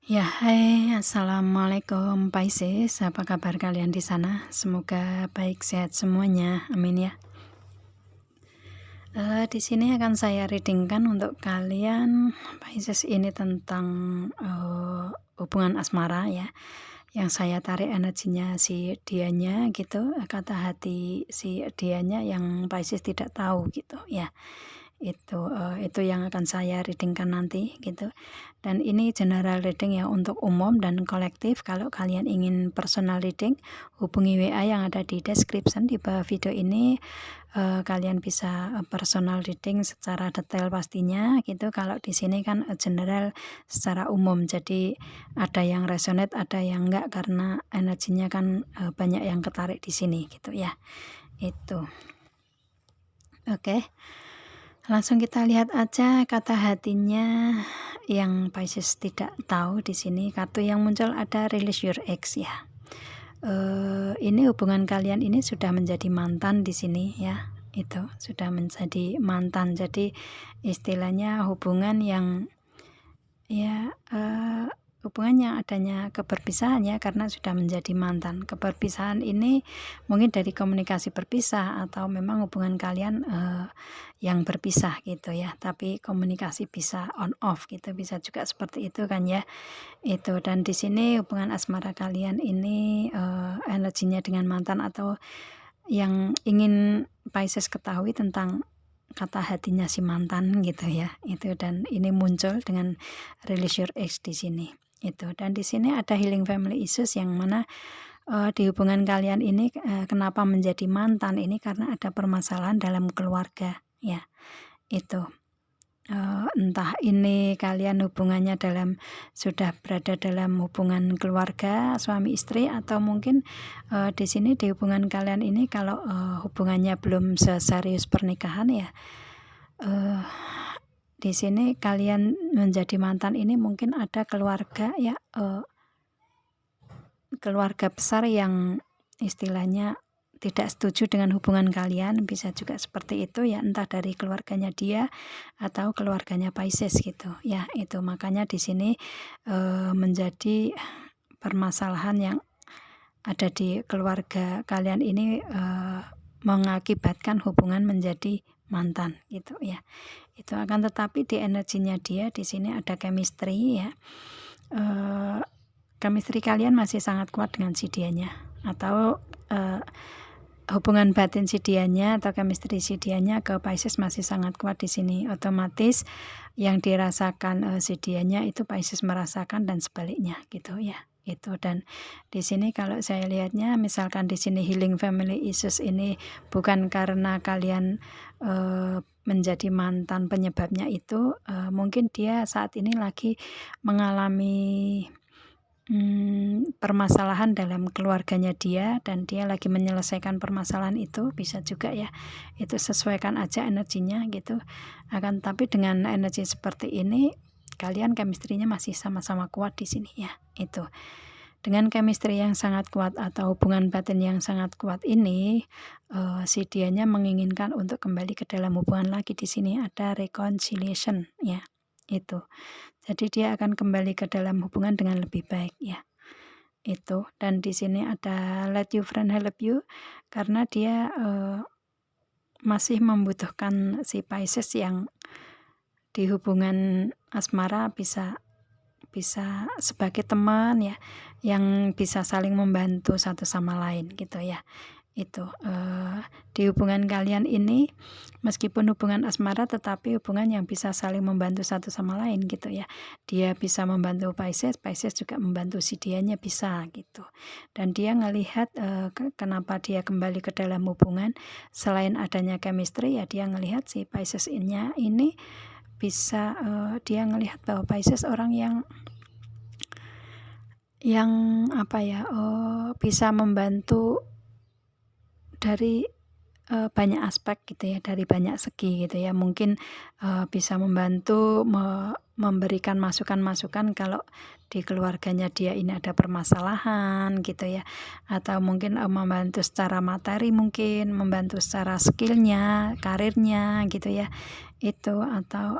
Ya, hai, assalamualaikum Pisces. Apa kabar kalian di sana? Semoga baik sehat semuanya. Amin ya. Di sini akan saya readingkan untuk kalian Pisces ini tentang hubungan asmara ya. Yang saya tarik energinya si dianya gitu, kata hati si dianya yang Pisces tidak tahu gitu ya. Itu yang akan saya readingkan nanti gitu. Dan ini general reading ya untuk umum dan kolektif. Kalau kalian ingin personal reading, hubungi WA yang ada di description di bawah video ini. Kalian bisa personal reading secara detail pastinya gitu. Kalau di sini kan general secara umum, jadi ada yang resonate, ada yang enggak karena energinya kan banyak yang ketarik di sini gitu ya. Itu. Oke. Langsung kita lihat aja kata hatinya yang Pisces tidak tahu di sini. Kartu yang muncul ada release your ex ya. Ini hubungan kalian ini sudah menjadi mantan di sini ya. Itu sudah menjadi mantan. Jadi istilahnya hubungan yang ya hubungan yang adanya keberpisahan ya, karena sudah menjadi mantan. Keberpisahan ini mungkin dari komunikasi berpisah atau memang hubungan kalian yang berpisah gitu ya, tapi komunikasi bisa on off gitu, bisa juga seperti itu kan ya. Itu, dan di sini hubungan asmara kalian ini energinya dengan mantan atau yang ingin Pisces ketahui tentang kata hatinya si mantan gitu ya. Itu, dan ini muncul dengan release your ex di sini. Itu, dan di sini ada healing family issues yang mana di hubungan kalian ini kenapa menjadi mantan ini karena ada permasalahan dalam keluarga ya. Itu entah ini kalian hubungannya sudah berada dalam hubungan keluarga suami istri, atau mungkin di sini di hubungan kalian ini kalau hubungannya belum seserius pernikahan ya. Di sini kalian menjadi mantan ini mungkin ada keluarga ya, keluarga besar yang istilahnya tidak setuju dengan hubungan kalian, bisa juga seperti itu ya, entah dari keluarganya dia atau keluarganya Pisces gitu ya. Itu makanya di sini menjadi permasalahan yang ada di keluarga kalian ini mengakibatkan hubungan menjadi mantan gitu ya. Itu akan tetapi di energinya dia di sini ada chemistry ya. Chemistry kalian masih sangat kuat dengan si dianya, atau hubungan batin si dianya atau chemistry si dianya ke Pisces masih sangat kuat di sini. Otomatis yang dirasakan si dianya itu Pisces merasakan dan sebaliknya gitu ya. Itu, dan di sini kalau saya lihatnya misalkan di sini healing family issues ini bukan karena kalian menjadi mantan penyebabnya itu, mungkin dia saat ini lagi mengalami permasalahan dalam keluarganya dia dan dia lagi menyelesaikan permasalahan itu, bisa juga ya. Itu sesuaikan aja energinya gitu. Akan tapi dengan energi seperti ini kalian chemistry-nya masih sama-sama kuat di sini ya. Itu. Dengan chemistry yang sangat kuat atau hubungan batin yang sangat kuat ini, si dianya menginginkan untuk kembali ke dalam hubungan lagi. Di sini ada reconciliation ya. Itu. Jadi dia akan kembali ke dalam hubungan dengan lebih baik ya. Itu, dan di sini ada let your friend help you karena dia masih membutuhkan si Pisces yang di hubungan asmara bisa sebagai teman ya, yang bisa saling membantu satu sama lain gitu ya. Itu di hubungan kalian ini meskipun hubungan asmara tetapi hubungan yang bisa saling membantu satu sama lain gitu ya. Dia bisa membantu Pisces, Pisces juga membantu si dianya bisa gitu. Dan dia ngelihat kenapa dia kembali ke dalam hubungan selain adanya chemistry ya, dia ngelihat si Pisces-nya ini bisa dia ngelihat bahwa Pisces orang yang apa ya, bisa membantu dari banyak aspek gitu ya, dari banyak segi gitu ya. Mungkin bisa membantu memberikan masukan-masukan kalau di keluarganya dia ini ada permasalahan gitu ya, atau mungkin membantu secara materi, mungkin membantu secara skillnya, karirnya gitu ya, itu, atau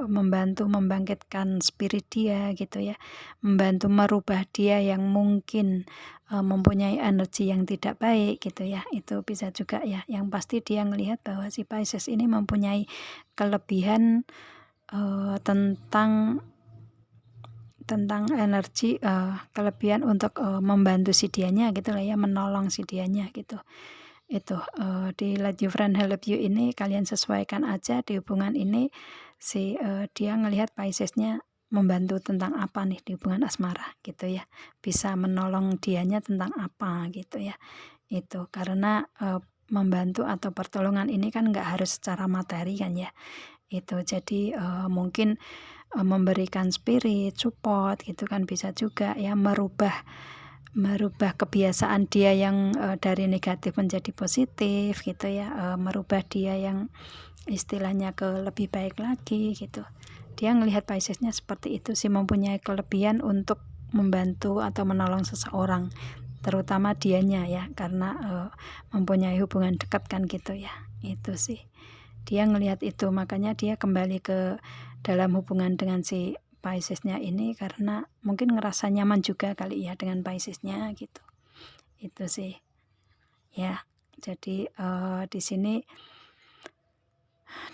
membantu membangkitkan spirit dia gitu ya, membantu merubah dia yang mungkin mempunyai energi yang tidak baik gitu ya, itu bisa juga ya. Yang pasti dia ngelihat bahwa si Pisces ini mempunyai kelebihan tentang energi, kelebihan untuk membantu si dianya gitu lah ya, menolong si dianya gitu. Itu di Let Your Friend Help You ini kalian sesuaikan aja di hubungan ini si dia ngelihat Piscesnya membantu tentang apa nih di hubungan asmara gitu ya, bisa menolong dianya tentang apa gitu ya. Itu karena membantu atau pertolongan ini kan nggak harus secara materi kan ya. Itu jadi mungkin memberikan spirit, support gitu kan, bisa juga ya, merubah kebiasaan dia yang dari negatif menjadi positif gitu ya, merubah dia yang istilahnya ke lebih baik lagi gitu. Dia ngelihat Piscesnya seperti itu sih, mempunyai kelebihan untuk membantu atau menolong seseorang, terutama dianya ya, karena mempunyai hubungan dekat kan gitu ya. Itu sih dia ngelihat itu, makanya dia kembali ke dalam hubungan dengan si Piscesnya ini karena mungkin ngerasa nyaman juga kali ya dengan Piscesnya gitu. Itu sih ya. Jadi di sini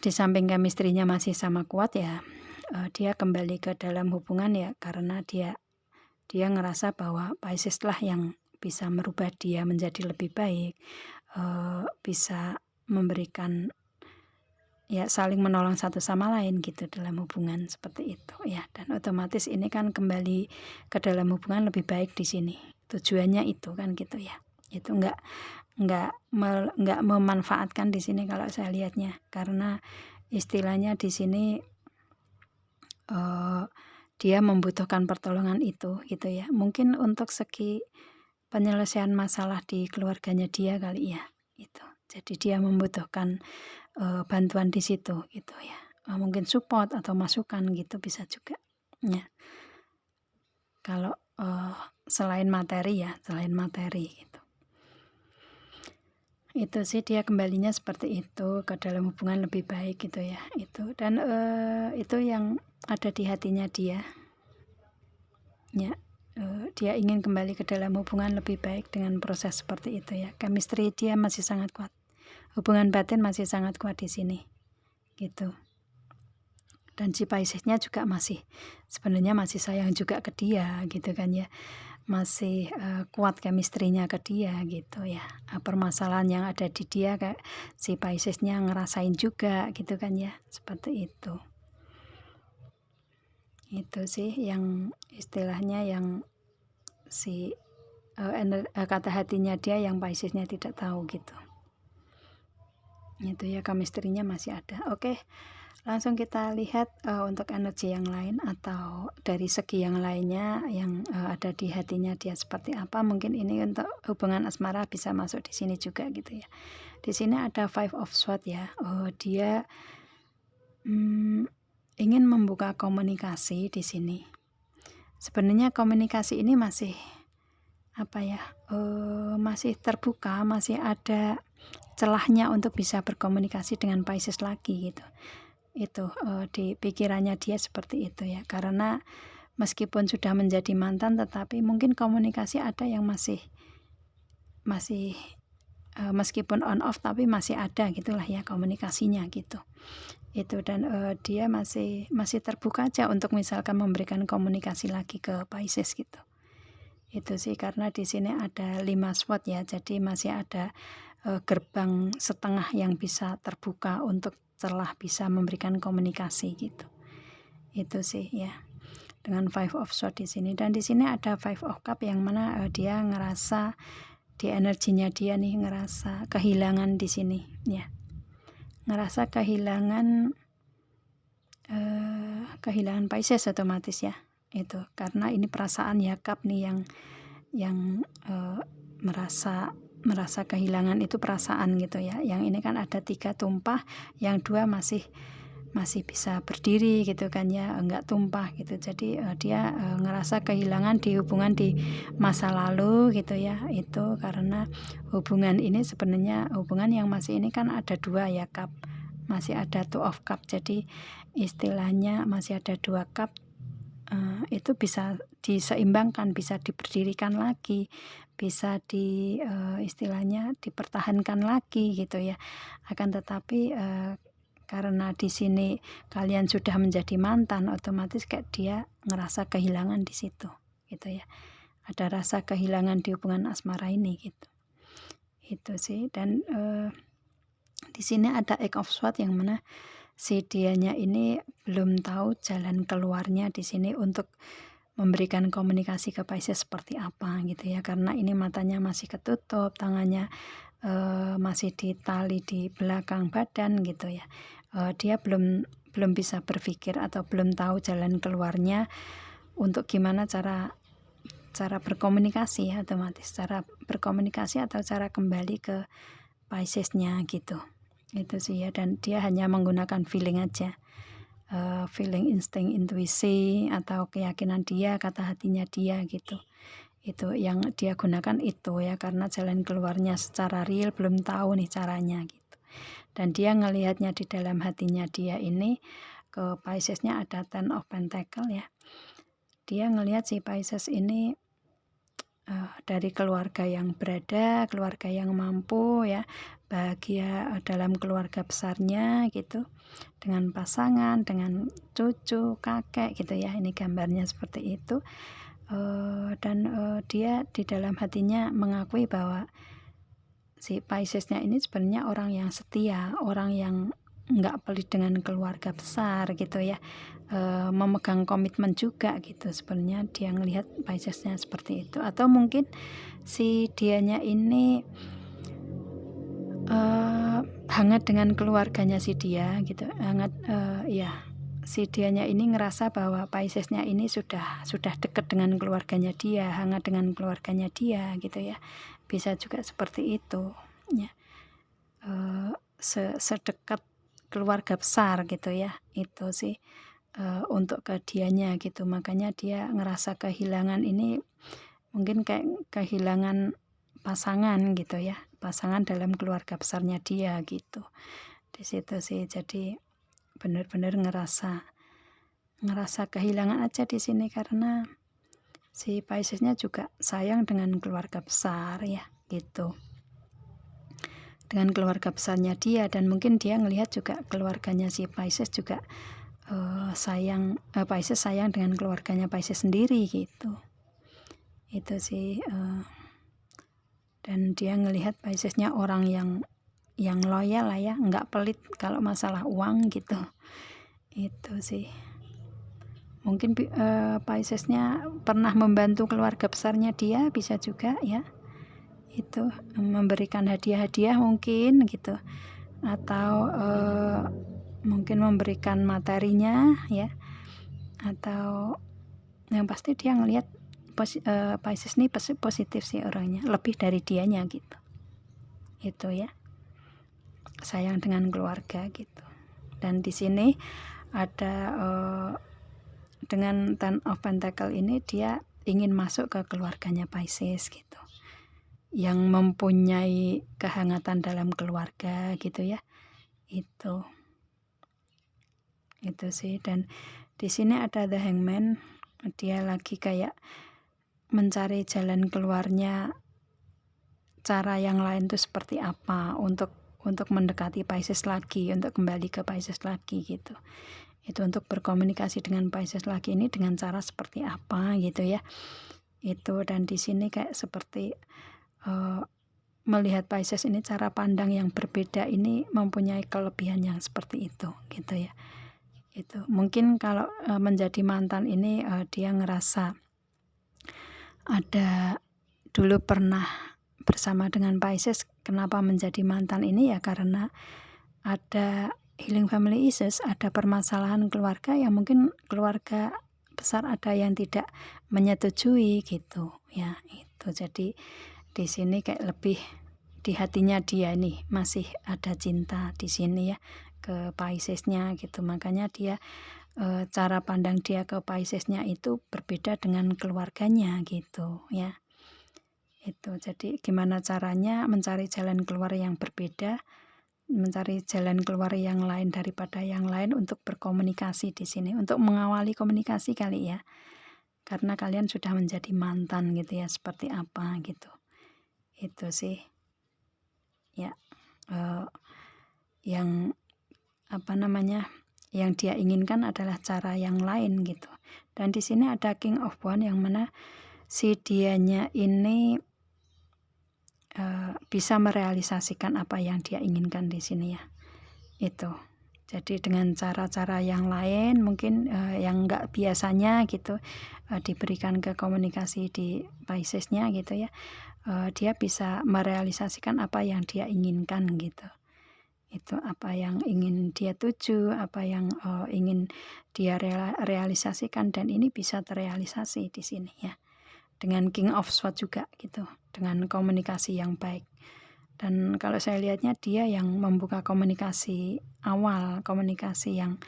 di samping chemistry-nya masih sama kuat ya, dia kembali ke dalam hubungan ya, karena dia ngerasa bahwa Pisces lah yang bisa merubah dia menjadi lebih baik, bisa memberikan ya, saling menolong satu sama lain gitu dalam hubungan seperti itu ya. Dan otomatis ini kan kembali ke dalam hubungan lebih baik di sini, tujuannya itu kan gitu ya. Itu nggak memanfaatkan di sini kalau saya lihatnya, karena istilahnya di sini dia membutuhkan pertolongan itu gitu ya, mungkin untuk segi penyelesaian masalah di keluarganya dia kali ya itu. Jadi dia membutuhkan bantuan di situ gitu ya, mungkin support atau masukan gitu bisa juga ya. Kalau selain materi ya, gitu. Itu sih dia kembalinya seperti itu, ke dalam hubungan lebih baik gitu ya. Itu, dan itu yang ada di hatinya dia ya. Dia ingin kembali ke dalam hubungan lebih baik dengan proses seperti itu ya. Chemistry dia masih sangat kuat, hubungan batin masih sangat kuat di sini gitu. Dan si Piscesnya juga sebenarnya masih sayang juga ke dia gitu kan ya, masih kuat chemistry-nya ke dia gitu ya. Permasalahan yang ada di dia kayak si Piscesnya ngerasain juga gitu kan ya, seperti itu. Itu sih yang istilahnya yang si kata hatinya dia yang Piscesnya tidak tahu gitu. Itu ya, chemistry-nya masih ada. Oke, langsung kita lihat untuk energi yang lain atau dari segi yang lainnya yang ada di hatinya dia seperti apa. Mungkin ini untuk hubungan asmara bisa masuk di sini juga gitu ya. Di sini ada Five of Swords ya. Dia ingin membuka komunikasi di sini. Sebenarnya komunikasi ini masih masih terbuka, masih ada celahnya untuk bisa berkomunikasi dengan Pisces lagi gitu. Itu di pikirannya dia seperti itu ya, karena meskipun sudah menjadi mantan tetapi mungkin komunikasi ada yang masih meskipun on off tapi masih ada gitulah ya komunikasinya gitu. Itu, dan dia masih terbuka aja untuk misalkan memberikan komunikasi lagi ke Pisces gitu. Itu sih, karena di sini ada 5 sword ya, jadi masih ada gerbang setengah yang bisa terbuka untuk celah bisa memberikan komunikasi gitu. Itu sih ya, dengan Five of Swords di sini. Dan di sini ada Five of Cup yang mana dia ngerasa di energinya dia nih, ngerasa kehilangan di sini ya, ngerasa kehilangan Pisces otomatis ya. Itu karena ini perasaan ya, Cup nih yang merasa kehilangan itu perasaan gitu ya. Yang ini kan ada 3 tumpah, yang 2 masih masih bisa berdiri gitu kan ya, enggak tumpah gitu. Jadi dia ngerasa kehilangan di hubungan di masa lalu gitu ya. Itu karena hubungan ini sebenarnya hubungan yang masih ini kan ada 2 ya cup, masih ada two of cup. Jadi istilahnya masih ada 2 cup, itu bisa diseimbangkan, bisa diberdirikan lagi, bisa istilahnya dipertahankan lagi gitu ya. Akan tetapi karena di sini kalian sudah menjadi mantan, otomatis kayak dia ngerasa kehilangan di situ gitu ya. Ada rasa kehilangan di hubungan asmara ini gitu. Itu sih. Dan di sini ada Eight of Swords yang mana si dianya ini belum tahu jalan keluarnya di sini untuk memberikan komunikasi ke Pisces seperti apa gitu ya, karena ini matanya masih ketutup, tangannya masih ditali di belakang badan gitu ya. Dia belum bisa berpikir atau belum tahu jalan keluarnya untuk gimana cara berkomunikasi ya, otomatis cara berkomunikasi atau cara kembali ke Piscesnya gitu. Itu sih ya, dan dia hanya menggunakan feeling aja, feeling, insting, intuisi atau keyakinan dia, kata hatinya dia gitu. Itu yang dia gunakan itu ya, karena jalan keluarnya secara real belum tahu nih caranya gitu. Dan dia ngelihatnya di dalam hatinya dia ini ke Piscesnya ada Ten of Pentacle ya. Dia ngelihat si Pisces ini dari keluarga yang berada, keluarga yang mampu ya, bahagia dalam keluarga besarnya gitu, dengan pasangan, dengan cucu, kakek gitu ya. Ini gambarnya seperti itu. Dan dia di dalam hatinya mengakui bahwa si Piscesnya ini sebenarnya orang yang setia, orang yang nggak pelit dengan keluarga besar gitu ya, memegang komitmen juga gitu. Sebenarnya dia ngelihat Piscesnya seperti itu, atau mungkin si dianya ini hangat dengan keluarganya si dia gitu, hangat ya. Si dianya ini ngerasa bahwa Piscesnya ini sudah dekat dengan keluarganya dia, hangat dengan keluarganya dia gitu ya. Bisa juga seperti itu ya, sedekat keluarga besar gitu ya. Itu sih untuk ke dianya gitu. Makanya dia ngerasa kehilangan ini mungkin kayak kehilangan pasangan gitu ya, pasangan dalam keluarga besarnya dia gitu. Di situ sih, jadi benar-benar ngerasa kehilangan aja di sini, karena si Piscesnya juga sayang dengan keluarga besar ya gitu, dengan keluarga besarnya dia. Dan mungkin dia ngelihat juga keluarganya si Pisces juga Pisces sayang dengan keluarganya Pisces sendiri gitu. Itu sih. Dan dia ngelihat Piscesnya orang yang loyal lah ya, nggak pelit kalau masalah uang gitu. Itu sih. Mungkin Piscesnya pernah membantu keluarga besarnya dia, bisa juga ya. Itu memberikan hadiah-hadiah mungkin gitu, atau mungkin memberikan materinya ya, atau yang pasti dia ngelihat Pisces ini positif sih orangnya, lebih dari dianya gitu. Itu ya, sayang dengan keluarga gitu. Dan di sini ada dengan Ten of Pentacle ini dia ingin masuk ke keluarganya Pisces gitu, yang mempunyai kehangatan dalam keluarga gitu ya. Itu sih. Dan di sini ada The Hangman, dia lagi kayak mencari jalan keluarnya, cara yang lain tuh seperti apa untuk mendekati Pisces lagi, untuk kembali ke Pisces lagi gitu. Itu untuk berkomunikasi dengan Pisces lagi ini dengan cara seperti apa gitu ya. Itu. Dan di sini kayak seperti melihat Pisces ini, cara pandang yang berbeda ini mempunyai kelebihan yang seperti itu gitu ya. Itu mungkin kalau menjadi mantan ini dia ngerasa ada dulu pernah bersama dengan Pisces. Kenapa menjadi mantan ini ya, karena ada healing family issues, ada permasalahan keluarga yang mungkin keluarga besar ada yang tidak menyetujui gitu ya. Itu jadi di sini kayak lebih di hatinya dia nih masih ada cinta di sini ya, ke Piscesnya gitu. Makanya dia cara pandang dia ke Piscesnya itu berbeda dengan keluarganya gitu ya. Itu jadi gimana caranya mencari jalan keluar yang berbeda, mencari jalan keluar yang lain daripada yang lain untuk berkomunikasi di sini, untuk mengawali komunikasi kali ya. Karena kalian sudah menjadi mantan gitu ya, seperti apa gitu. Itu sih ya, yang apa namanya, yang dia inginkan adalah cara yang lain gitu. Dan di sini ada King of Wands yang mana si dianya ini bisa merealisasikan apa yang dia inginkan di sini ya. Itu. Jadi dengan cara-cara yang lain mungkin yang enggak biasanya gitu diberikan ke komunikasi di Piscesnya gitu ya. Dia bisa merealisasikan apa yang dia inginkan gitu. Itu apa yang ingin dia tuju, apa yang ingin dia realisasikan, dan ini bisa terrealisasi di sini ya. Dengan King of Swords juga gitu, dengan komunikasi yang baik. Dan kalau saya lihatnya dia yang membuka komunikasi awal, komunikasi yang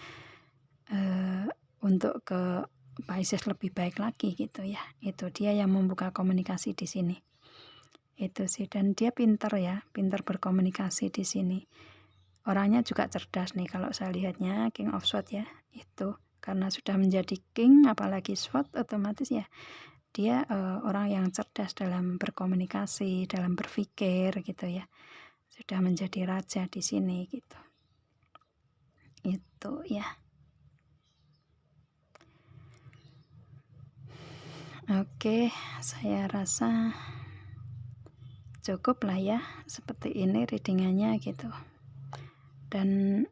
untuk ke Pisces lebih baik lagi gitu ya. Itu dia yang membuka komunikasi di sini. Itu sih, dan dia pinter ya, pinter berkomunikasi di sini. Orangnya juga cerdas nih kalau saya lihatnya, King of Swords ya. Itu karena sudah menjadi king apalagi sword, otomatis ya dia orang yang cerdas dalam berkomunikasi, dalam berpikir gitu ya. Sudah menjadi raja di sini gitu. Itu ya. Oke, saya rasa cukup lah ya, seperti ini readingannya gitu. Dan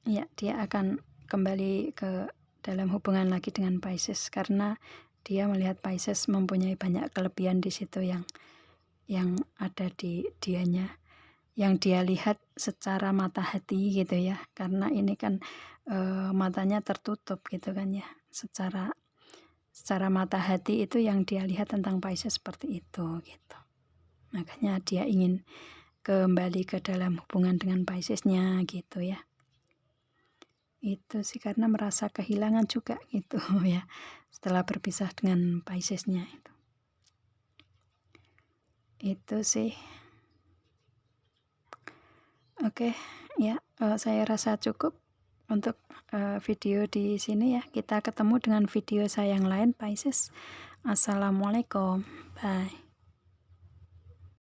ya dia akan kembali ke dalam hubungan lagi dengan Pisces karena dia melihat Pisces mempunyai banyak kelebihan di situ yang ada di dianya, yang dia lihat secara mata hati gitu ya, karena ini kan matanya tertutup gitu kan ya, secara mata hati itu yang dia lihat tentang Pisces seperti itu gitu. Makanya dia ingin kembali ke dalam hubungan dengan Piscesnya gitu ya. Itu sih karena merasa kehilangan juga gitu ya, setelah berpisah dengan Piscesnya itu. Itu sih. Oke, ya saya rasa cukup untuk video di sini ya. Kita ketemu dengan video saya yang lain Pisces. Assalamualaikum. Bye.